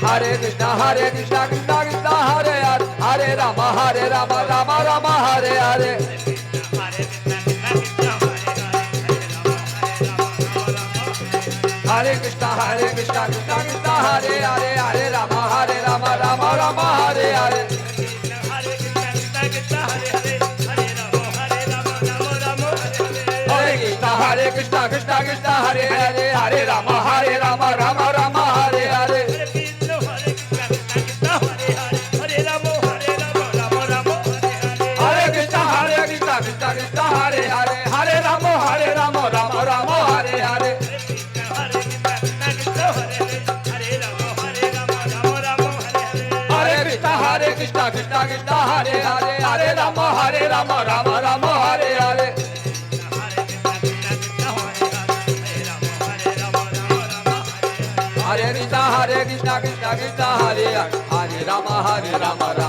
Hare Krishna Krishna Krishna Hare Hare Hare Rama Rama Rama Hare Hare Hare Krishna Krishna Krishna Hare Hare Hare Rama Rama Rama Hare Hare Hare Krishna Krishna Krishna Hare Hare Hare Rama Rama Rama Hare Hare Hare Krishna Krishna Krishna Hare Hare Hare Rama Rama Rama Hare Hare Hare Krishna Krishna Krishna Hare Hare Hare Rama Rama Rama Hare Hare Hare Krishna Krishna Krishna Hare Hare Hare Rama Rama